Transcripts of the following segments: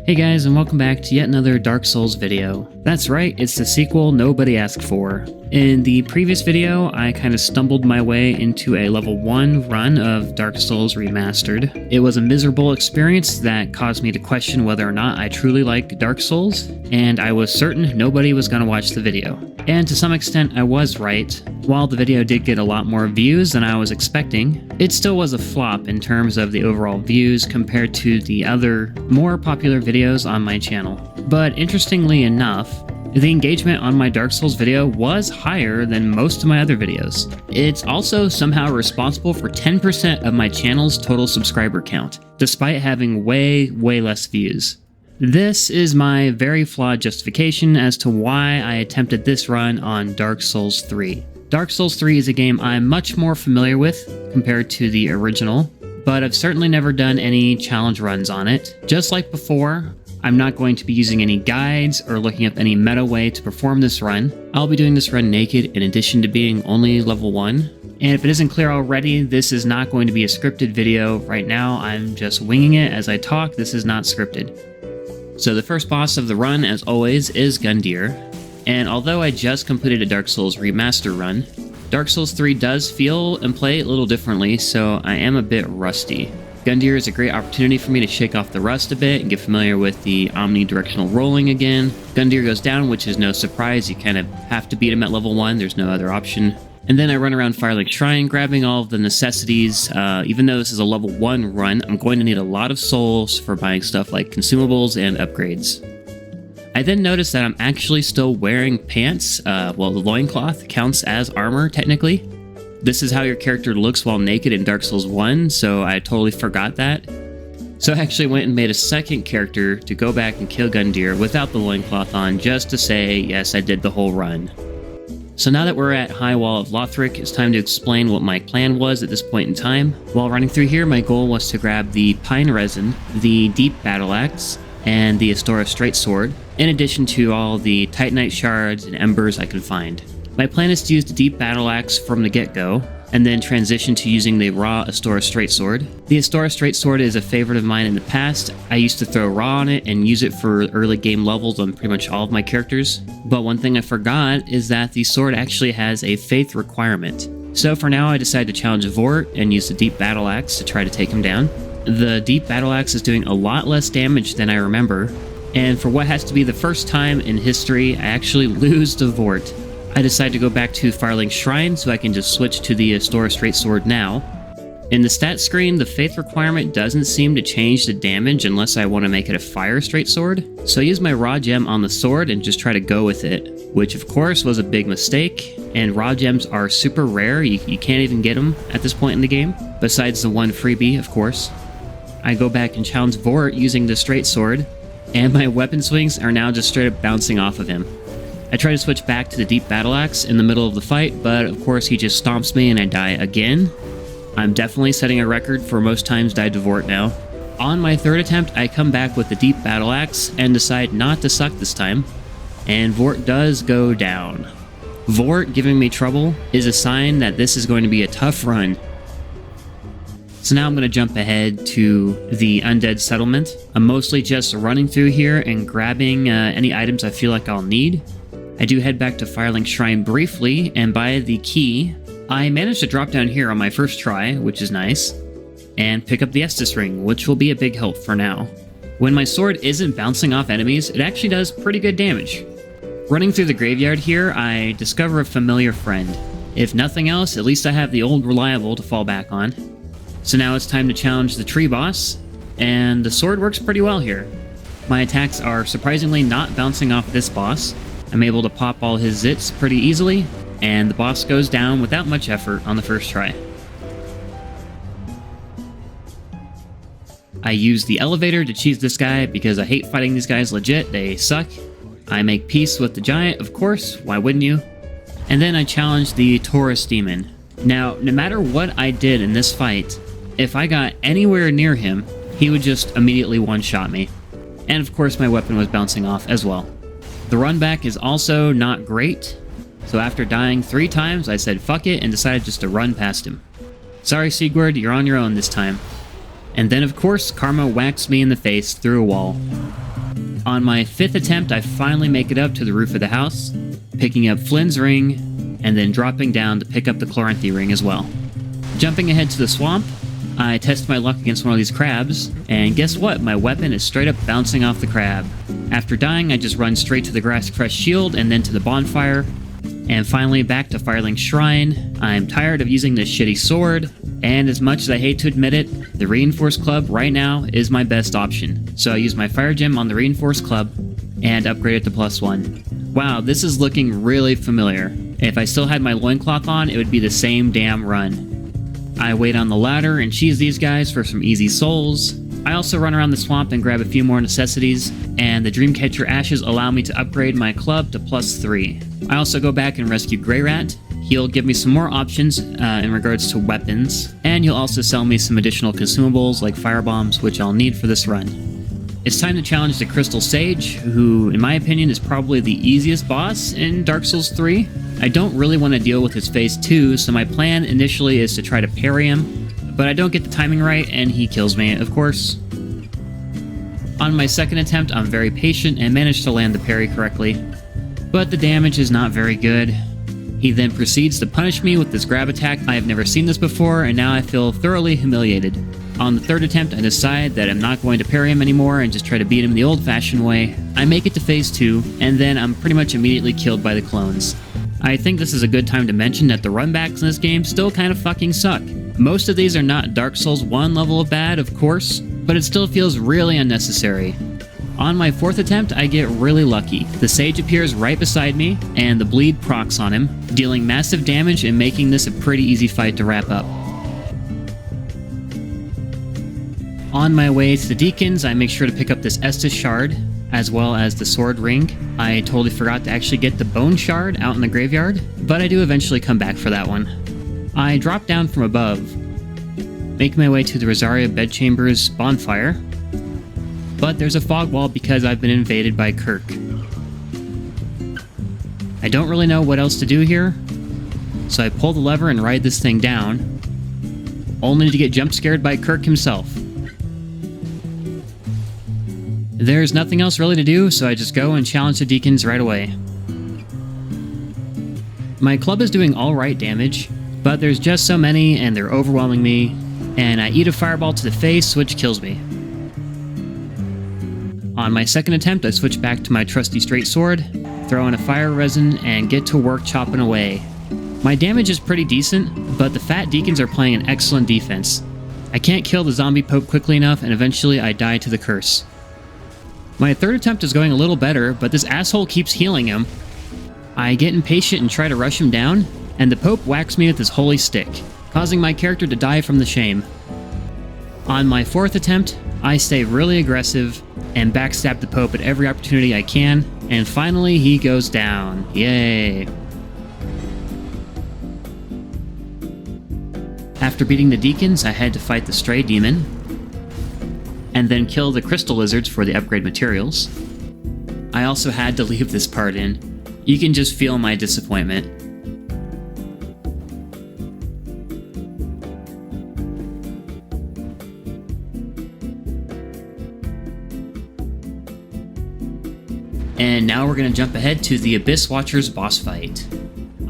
Hey guys, and welcome back to yet another Dark Souls video. That's right, it's the sequel nobody asked for. In the previous video, I kind of stumbled my way into a level 1 run of Dark Souls Remastered. It was a miserable experience that caused me to question whether or not I truly like Dark Souls, and I was certain nobody was going to watch the video. And to some extent, I was right. While the video did get a lot more views than I was expecting, it still was a flop in terms of the overall views compared to the other, more popular videos on my channel. But interestingly enough, the engagement on my Dark Souls video was higher than most of my other videos. It's also somehow responsible for 10% of my channel's total subscriber count, despite having way less views. This is my very flawed justification as to why I attempted this run on Dark Souls 3. Dark Souls 3 is a game I'm much more familiar with compared to the original, but I've certainly never done any challenge runs on it. Just like before, I'm not going to be using any guides or looking up any meta way to perform this run. I'll be doing this run naked in addition to being only level 1. And if it isn't clear already, this is not going to be a scripted video. Right now, I'm just winging it as I talk. This is not scripted. So the first boss of the run, as always, is 𝗗𝐿. And although I just completed a Dark Souls remaster run, Dark Souls 3 does feel and play a little differently, so I am a bit rusty. 𝗗𝐿 is a great opportunity for me to shake off the rust a bit and get familiar with the omnidirectional rolling again. 𝗗𝐿 goes down, which is no surprise. You kind of have to beat him at level 1, there's no other option. And then I run around 𝗏𝗏𝐿 Shrine, grabbing all of the necessities. Even though this is a level 1 run, I'm going to need a lot of souls for buying stuff like consumables and upgrades. I then notice that I'm actually still wearing pants. Well, the loincloth counts as armor, technically. This is how your character looks while naked in Dark Souls 1, so I totally forgot that. So I actually went and made a second character to go back and kill 𝗗𝐿 without the loincloth on, just to say, yes, I did the whole run. So now that we're at 𝗏𝗿 of 𝗏𝗏𝐿, it's time to explain what my plan was at this point in time. While running through here, my goal was to grab the Pine Resin, the Deep Battle Axe, and the Astora Straight Sword, in addition to all the Titanite shards and embers I could find. My plan is to use the Deep Battle Axe from the get-go, and then transition to using the raw Astora Straight Sword. The Astora Straight Sword is a favorite of mine in the past. I used to throw raw on it and use it for early game levels on pretty much all of my characters. But one thing I forgot is that the sword actually has a faith requirement. So for now I decided to challenge 𝗏𝗏𝗏 and use the Deep Battle Axe to try to take him down. The Deep Battle Axe is doing a lot less damage than I remember, and for what has to be the first time in history I actually lose to 𝗏𝗏𝗏. I decided to go back to 𝗏𝗏𝗏 Shrine so I can just switch to the Astora Straight Sword now. In the stat screen, the faith requirement doesn't seem to change the damage unless I want to make it a fire straight sword. So I use my raw gem on the sword and just try to go with it, which of course was a big mistake, and raw gems are super rare. You can't even get them at this point in the game, besides the one freebie, of course. I go back and challenge 𝗏𝗏𝗏 using the straight sword, and my weapon swings are now just straight up bouncing off of him. I try to switch back to the Deep Battle Axe in the middle of the fight, but of course he just stomps me and I die again. I'm definitely setting a record for most times died to 𝗏𝗏𝗏 now. On my third attempt, I come back with the Deep Battle Axe and decide not to suck this time, and 𝗏𝗏𝗏 does go down. 𝗏𝗏𝗏 giving me trouble is a sign that this is going to be a tough run. So now I'm going to jump ahead to the Undead Settlement. I'm mostly just running through here and grabbing any items I feel like I'll need. I do head back to 𝗏𝗏𝗏 Shrine briefly and buy the key. I managed to drop down here on my first try, which is nice, and pick up the Estus Ring, which will be a big help for now. When my sword isn't bouncing off enemies, it actually does pretty good damage. Running through the graveyard here, I discover a familiar friend. If nothing else, at least I have the old reliable to fall back on. So now it's time to challenge the tree boss, and the sword works pretty well here. My attacks are surprisingly not bouncing off this boss. I'm able to pop all his zits pretty easily, and the boss goes down without much effort on the first try. I use the elevator to cheese this guy because I hate fighting these guys legit, they suck. I make peace with the giant, of course, why wouldn't you? And then I challenge the Taurus demon. Now, no matter what I did in this fight, if I got anywhere near him, he would just immediately one-shot me. And of course my weapon was bouncing off as well. The run back is also not great, so after dying 3 times, I said fuck it and decided just to run past him. Sorry 𝗏𝗏𝗏𝗏, you're on your own this time. And then of course, karma whacks me in the face through a wall. On my 5th attempt, I finally make it up to the roof of the house, picking up Flynn's ring, and then dropping down to pick up the 𝗟𝐿 ring as well. Jumping ahead to the swamp, I test my luck against one of these crabs, and guess what? My weapon is straight up bouncing off the crab. After dying, I just run straight to the grass crest shield and then to the bonfire, and finally back to 𝗟𝐿 Shrine. I'm tired of using this shitty sword, and as much as I hate to admit it, the Reinforced Club right now is my best option. So I use my fire gem on the Reinforced Club and upgrade it to +1. Wow, this is looking really familiar. If I still had my loincloth on, it would be the same damn run. I wait on the ladder and cheese these guys for some easy souls. I also run around the swamp and grab a few more necessities, and the Dreamcatcher ashes allow me to upgrade my club to +3. I also go back and rescue Greyrat. He'll give me some more options in regards to weapons, and he'll also sell me some additional consumables like firebombs, which I'll need for this run. It's time to challenge the Crystal Sage, who, in my opinion, is probably the easiest boss in Dark Souls 3. I don't really want to deal with his phase 2, so my plan initially is to try to parry him, but I don't get the timing right, and he kills me, of course. On my 2nd attempt, I'm very patient and manage to land the parry correctly, but the damage is not very good. He then proceeds to punish me with this grab attack. I have never seen this before, and now I feel thoroughly humiliated. On the 3rd attempt, I decide that I'm not going to parry him anymore and just try to beat him the old-fashioned way. I make it to phase 2, and then I'm pretty much immediately killed by the clones. I think this is a good time to mention that the runbacks in this game still kind of fucking suck. Most of these are not Dark Souls 1 level of bad, of course, but it still feels really unnecessary. On my 4th attempt, I get really lucky. The Sage appears right beside me, and the bleed procs on him, dealing massive damage and making this a pretty easy fight to wrap up. On my way to the Deacons, I make sure to pick up this Estus Shard, as well as the Sword Ring. I totally forgot to actually get the Bone Shard out in the graveyard, but I do eventually come back for that one. I drop down from above, make my way to the Rosaria Bedchamber's bonfire, but there's a fog wall because I've been invaded by Kirk. I don't really know what else to do here, so I pull the lever and ride this thing down, only to get jump scared by Kirk himself. There's nothing else really to do, so I just go and challenge the Deacons right away. My club is doing alright damage, but there's just so many and they're overwhelming me, and I eat a fireball to the face, which kills me. On my 2nd attempt, I switch back to my trusty straight sword, throw in a fire resin, and get to work chopping away. My damage is pretty decent, but the fat Deacons are playing an excellent defense. I can't kill the zombie Pope quickly enough, and eventually I die to the curse. My 3rd attempt is going a little better, but this asshole keeps healing him. I get impatient and try to rush him down, and the Pope whacks me with his holy stick, causing my character to die from the shame. On my 4th attempt, I stay really aggressive and backstab the Pope at every opportunity I can, and finally he goes down. Yay! After beating the Deacons, I had to fight the Stray Demon, and then kill the Crystal Lizards for the upgrade materials. I also had to leave this part in. You can just feel my disappointment. And now we're going to jump ahead to the Abyss Watcher's boss fight.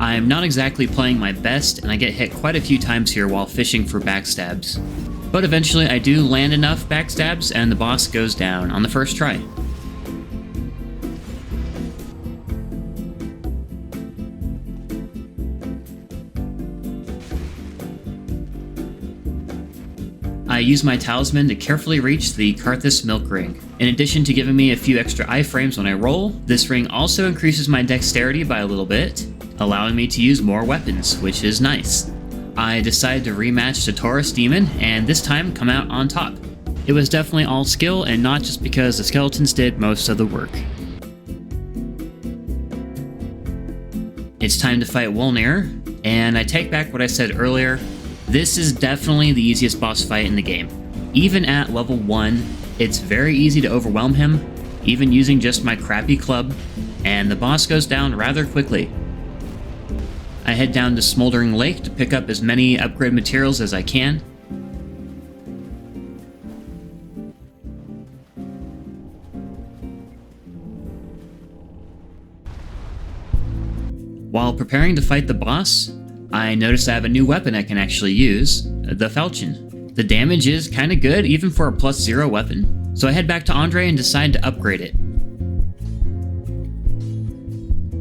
I'm not exactly playing my best, and I get hit quite a few times here while fishing for backstabs. But eventually I do land enough backstabs and the boss goes down on the first try. I use my talisman to carefully reach the 𝗟𝐿 milk ring. In addition to giving me a few extra iframes when I roll, this ring also increases my dexterity by a little bit, allowing me to use more weapons, which is nice. I decided to rematch the Taurus Demon, and this time come out on top. It was definitely all skill, and not just because the skeletons did most of the work. It's time to fight Wolnir, and I take back what I said earlier. This is definitely the easiest boss fight in the game. Even at level 1, it's very easy to overwhelm him, even using just my crappy club, and the boss goes down rather quickly. I head down to Smoldering Lake to pick up as many upgrade materials as I can. While preparing to fight the boss, I noticed I have a new weapon I can actually use, the 𝗟𝐿. The damage is kinda good even for a +0 weapon, so I head back to Andre and decide to upgrade it.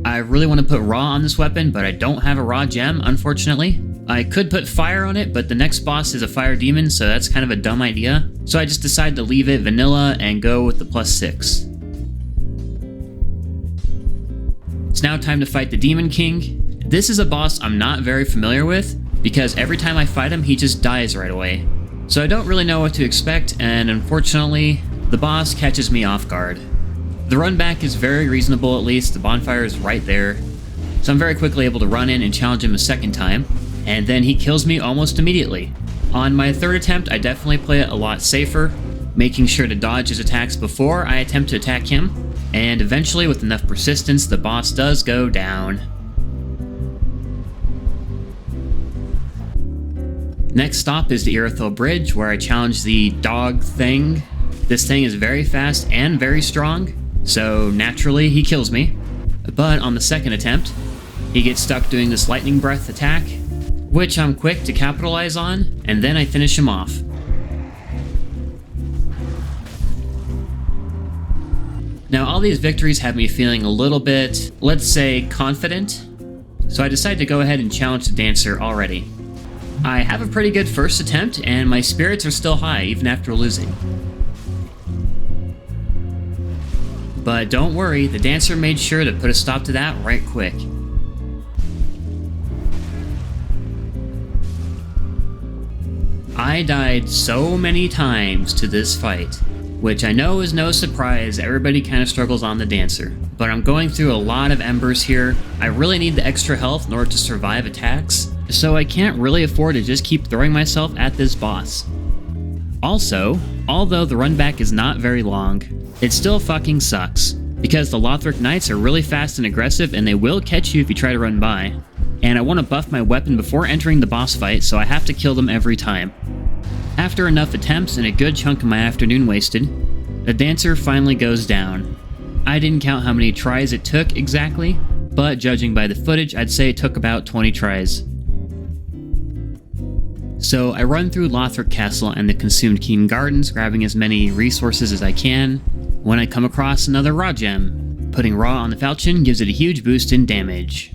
I really want to put Raw on this weapon, but I don't have a Raw gem, unfortunately. I could put Fire on it, but the next boss is a Fire Demon, so that's kind of a dumb idea. So I just decided to leave it vanilla and go with the +6. It's now time to fight the Demon King. This is a boss I'm not very familiar with, because every time I fight him, he just dies right away. So I don't really know what to expect, and unfortunately, the boss catches me off guard. The run back is very reasonable, at least. The bonfire is right there. So I'm very quickly able to run in and challenge him a second time, and then he kills me almost immediately. On my third attempt, I definitely play it a lot safer, making sure to dodge his attacks before I attempt to attack him, and eventually, with enough persistence, the boss does go down. Next stop is the 𝗟𝐿𝐵𝐿, where I challenge the dog thing. This thing is very fast and very strong, so naturally he kills me. But on the second attempt, he gets stuck doing this lightning breath attack, which I'm quick to capitalize on, and then I finish him off. Now all these victories have me feeling a little bit, let's say, confident, so I decide to go ahead and challenge the dancer already. I have a pretty good first attempt, and my spirits are still high even after losing. But don't worry, the dancer made sure to put a stop to that right quick. I died so many times to this fight, which I know is no surprise. Everybody kind of struggles on the dancer. But I'm going through a lot of embers here. I really need the extra health in order to survive attacks, so I can't really afford to just keep throwing myself at this boss. Also, although the run back is not very long, it still fucking sucks, because the 𝗟𝐿𝐵𝐿 Knights are really fast and aggressive, and they will catch you if you try to run by. And I want to buff my weapon before entering the boss fight, so I have to kill them every time. After enough attempts and a good chunk of my afternoon wasted, the dancer finally goes down. I didn't count how many tries it took exactly, but judging by the footage, I'd say it took about 20 tries. So I run through 𝗟𝐿𝐵𝐿 Castle and the Consumed King Gardens, grabbing as many resources as I can, when I come across another Raw gem. Putting Raw on the 𝗟𝐿 gives it a huge boost in damage.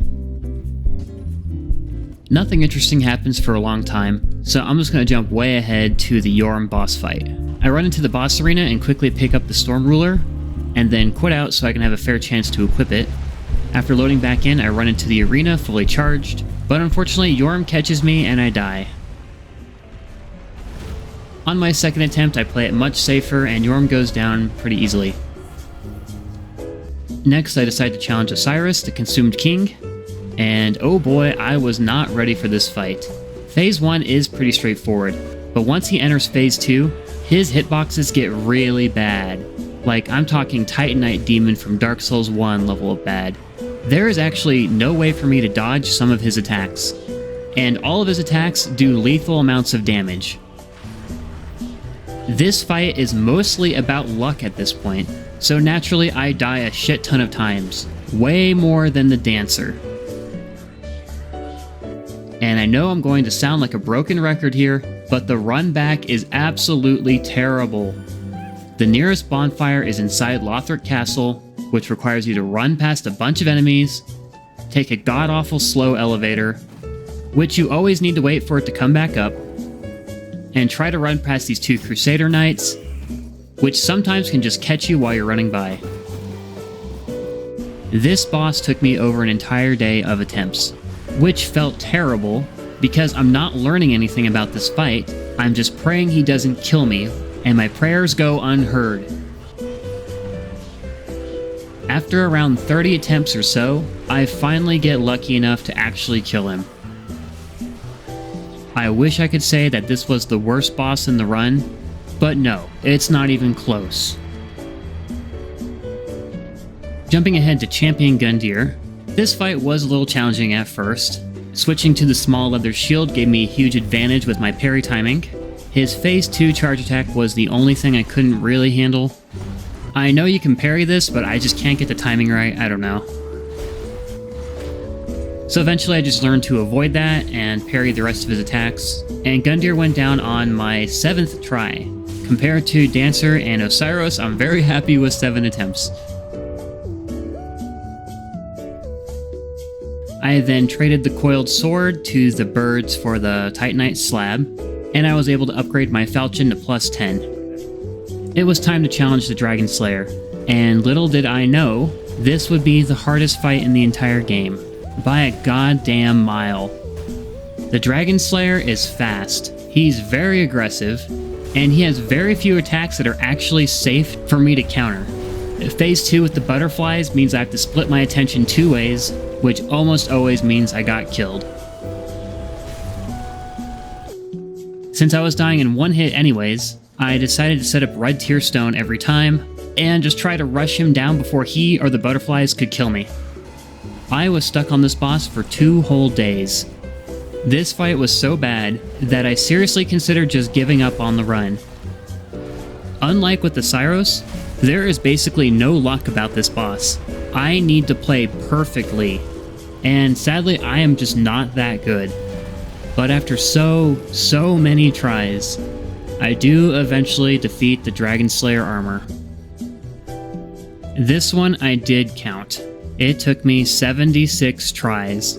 Nothing interesting happens for a long time, so I'm just going to jump way ahead to the 𝗟𝐿𝐵𝐿 boss fight. I run into the boss arena and quickly pick up the Storm Ruler, and then quit out so I can have a fair chance to equip it. After loading back in, I run into the arena fully charged, but unfortunately 𝗟𝐿𝐵𝐿 catches me and I die. On my second attempt, I play it much safer, and 𝗟𝐿𝐵𝐿 goes down pretty easily. Next, I decide to challenge Osiris, the Consumed King, and oh boy, I was not ready for this fight. Phase 1 is pretty straightforward, but once he enters Phase 2, his hitboxes get really bad. Like, I'm talking Titanite Demon from Dark Souls 1 level of bad. There is actually no way for me to dodge some of his attacks, and all of his attacks do lethal amounts of damage. This fight is mostly about luck at this point, so naturally I die a shit ton of times, way more than the dancer. And I know I'm going to sound like a broken record here, but the run back is absolutely terrible. The nearest bonfire is inside 𝗟𝐿𝐵𝐿 Castle, which requires you to run past a bunch of enemies, take a god-awful slow elevator, which you always need to wait for it to come back up, and try to run past these two Crusader Knights, which sometimes can just catch you while you're running by. This boss took me over an entire day of attempts, which felt terrible because I'm not learning anything about this fight. I'm just praying he doesn't kill me, and my prayers go unheard. After around 30 attempts or so, I finally get lucky enough to actually kill him. I wish I could say that this was the worst boss in the run, but no, it's not even close. Jumping ahead to Champion Gundyr, this fight was a little challenging at first. Switching to the small leather shield gave me a huge advantage with my parry timing. His Phase 2 charge attack was the only thing I couldn't really handle. I know you can parry this, but I just can't get the timing right, I don't know. So eventually I just learned to avoid that and parry the rest of his attacks, and 𝗟𝐿 went down on my 7th try. Compared to Dancer and Osiris, I'm very happy with 7 attempts. I then traded the coiled sword to the birds for the Titanite slab, and I was able to upgrade my falchion to +10. It was time to challenge the Dragon Slayer, and little did I know, this would be the hardest fight in the entire game, by a goddamn mile. The Dragon Slayer is fast, he's very aggressive, and he has very few attacks that are actually safe for me to counter. Phase 2 with the butterflies means I have to split my attention 2 ways, which almost always means I got killed. Since I was dying in 1 hit anyways, I decided to set up red tier stone every time, and just try to rush him down before he or the butterflies could kill me. I was stuck on this boss for 2 whole days. This fight was so bad that I seriously considered just giving up on the run. Unlike with the ฌyros, there is basically no luck about this boss. I need to play perfectly, and sadly I am just not that good. But after so many tries, I do eventually defeat the Dragon Slayer armor. This one I did count. It took me 76 tries.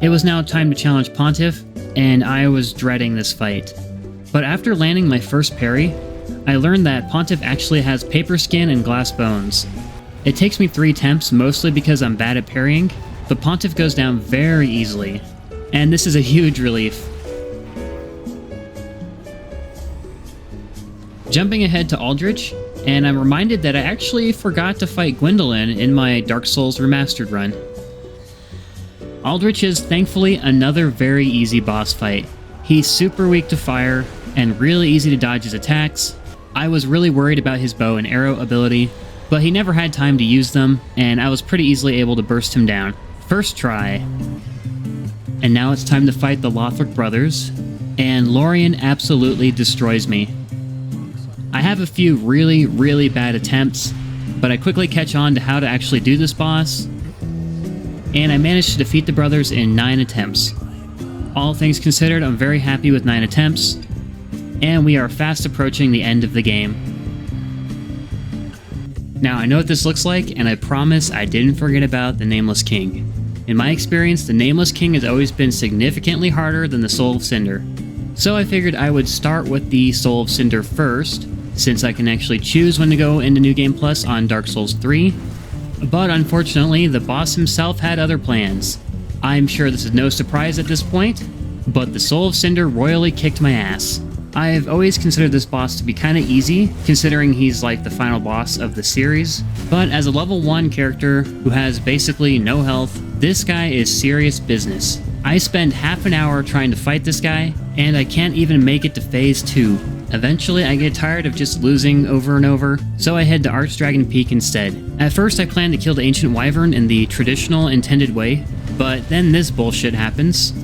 It was now time to challenge Pontiff, and I was dreading this fight. But after landing my first parry, I learned that Pontiff actually has paper skin and glass bones. It takes me 3 attempts, mostly because I'm bad at parrying, but Pontiff goes down very easily, and this is a huge relief. Jumping ahead to Aldrich, and I'm reminded that I actually forgot to fight Gwendolyn in my Dark Souls Remastered run. Aldrich is thankfully another very easy boss fight. He's super weak to fire, and really easy to dodge his attacks. I was really worried about his bow and arrow ability, but he never had time to use them, and I was pretty easily able to burst him down. First try. And now it's time to fight the Lothric brothers, and Lorien absolutely destroys me. I have a few really bad attempts, but I quickly catch on to how to actually do this boss, and I managed to defeat the brothers in 9 attempts. All things considered, I'm very happy with 9 attempts, and we are fast approaching the end of the game. Now, I know what this looks like, and I promise I didn't forget about the Nameless King. In my experience, the Nameless King has always been significantly harder than the Soul of Cinder. So I figured I would start with the Soul of Cinder first, since I can actually choose when to go into New Game Plus on Dark Souls 3. But unfortunately, the boss himself had other plans. I'm sure this is no surprise at this point, but the Soul of Cinder royally kicked my ass. I've always considered this boss to be kinda easy, considering he's like the final boss of the series, but as a level 1 character who has basically no health, this guy is serious business. I spend half an hour trying to fight this guy, and I can't even make it to phase 2. Eventually, I get tired of just losing over and over, so I head to Archdragon Peak instead. At first, I planned to kill the Ancient Wyvern in the traditional intended way, but then this bullshit happens.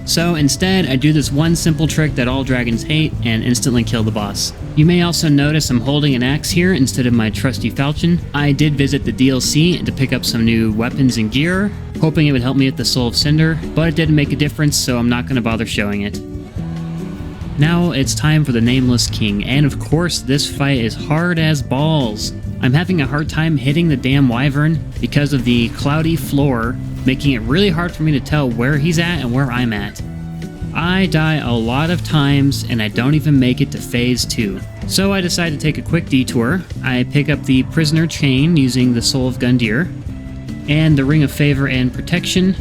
So instead, I do this one simple trick that all dragons hate and instantly kill the boss. You may also notice I'm holding an axe here instead of my trusty falchion. I did visit the DLC to pick up some new weapons and gear, hoping it would help me with the Soul of Cinder, but it didn't make a difference, so I'm not going to bother showing it. Now it's time for the Nameless King, and of course this fight is hard as balls. I'm having a hard time hitting the damn wyvern because of the cloudy floor, making it really hard for me to tell where he's at and where I'm at. I die a lot of times and I don't even make it to phase 2. So I decide to take a quick detour. I pick up the Prisoner Chain using the Soul of 𝗟𝐿 and the Ring of Favor and Protection.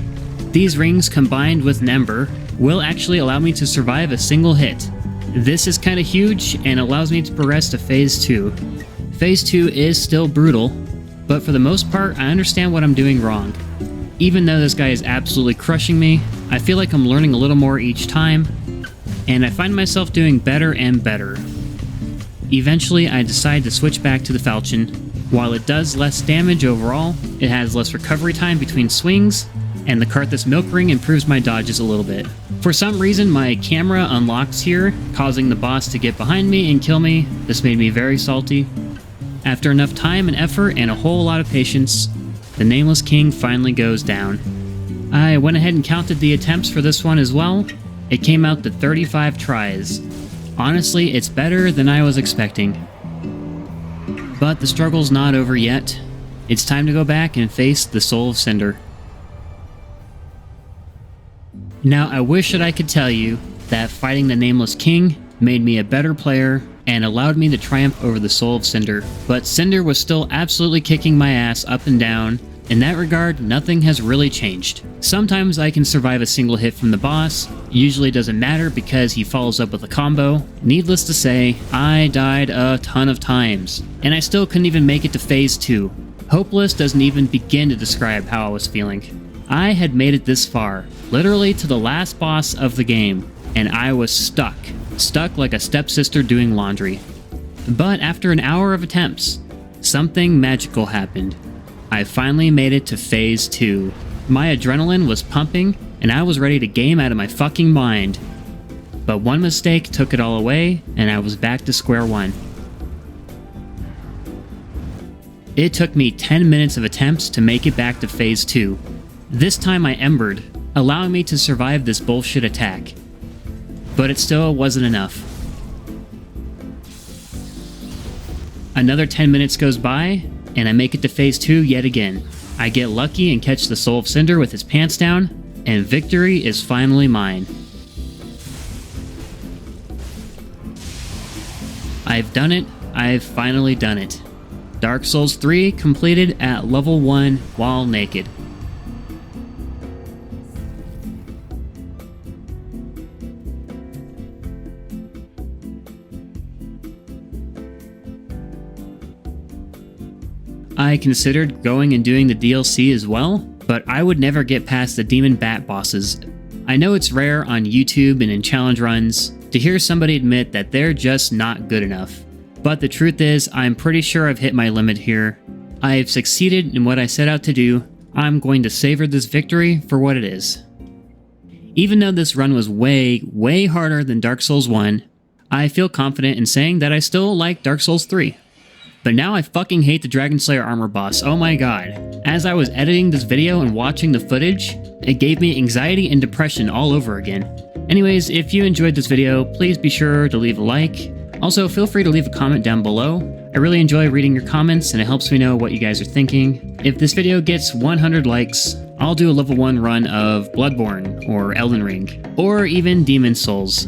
These rings combined with an Ember will actually allow me to survive a single hit. This is kinda huge and allows me to progress to phase 2. Phase 2 is still brutal, but for the most part I understand what I'm doing wrong. Even though this guy is absolutely crushing me, I feel like I'm learning a little more each time, and I find myself doing better and better. Eventually, I decide to switch back to the falchion. While it does less damage overall, it has less recovery time between swings, and the Karthus Milk Ring improves my dodges a little bit. For some reason, my camera unlocks here, causing the boss to get behind me and kill me. This made me very salty. After enough time and effort and a whole lot of patience, the Nameless King finally goes down. I went ahead and counted the attempts for this one as well. It came out to 35 tries. Honestly, it's better than I was expecting. But the struggle's not over yet. It's time to go back and face the Soul of Cinder. Now, I wish that I could tell you that fighting the Nameless King made me a better player and allowed me to triumph over the Soul of Cinder, but Cinder was still absolutely kicking my ass up and down. In that regard, nothing has really changed. Sometimes I can survive a single hit from the boss, usually doesn't matter because he follows up with a combo. Needless to say, I died a ton of times, and I still couldn't even make it to phase 2. Hopeless doesn't even begin to describe how I was feeling. I had made it this far, literally to the last boss of the game, and I was stuck like a stepsister doing laundry. But after an hour of attempts, something magical happened. I finally made it to phase 2. My adrenaline was pumping, and I was ready to game out of my fucking mind. But one mistake took it all away, and I was back to square one. It took me 10 minutes of attempts to make it back to phase 2. This time I embered, allowing me to survive this bullshit attack. But it still wasn't enough. Another 10 minutes goes by, and I make it to phase 2 yet again. I get lucky and catch the Soul of Cinder with his pants down, and victory is finally mine. I've done it. I've finally done it. Dark Souls 3 completed at level 1 while naked. I considered going and doing the DLC as well, but I would never get past the demon bat bosses. I know it's rare on YouTube and in challenge runs to hear somebody admit that they're just not good enough. But the truth is, I'm pretty sure I've hit my limit here. I've succeeded in what I set out to do. I'm going to savor this victory for what it is. Even though this run was way harder than Dark Souls 1, I feel confident in saying that I still like Dark Souls 3. But now I fucking hate the Dragon Slayer armor boss, oh my god. As I was editing this video and watching the footage, it gave me anxiety and depression all over again. Anyways, if you enjoyed this video, please be sure to leave a like. Also, feel free to leave a comment down below. I really enjoy reading your comments and it helps me know what you guys are thinking. If this video gets 100 likes, I'll do a level 1 run of Bloodborne or Elden Ring, or even Demon's Souls.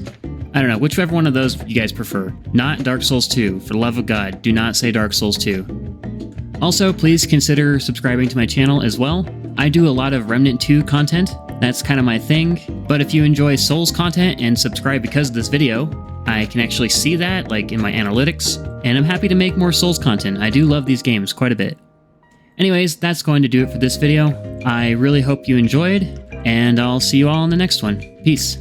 I don't know, whichever one of those you guys prefer. Not Dark Souls 2, for the love of God, do not say Dark Souls 2. Also, please consider subscribing to my channel as well. I do a lot of Remnant 2 content, that's kind of my thing, but if you enjoy Souls content and subscribe because of this video, I can actually see that, like in my analytics, and I'm happy to make more Souls content. I do love these games quite a bit. Anyways, that's going to do it for this video. I really hope you enjoyed, and I'll see you all in the next one. Peace.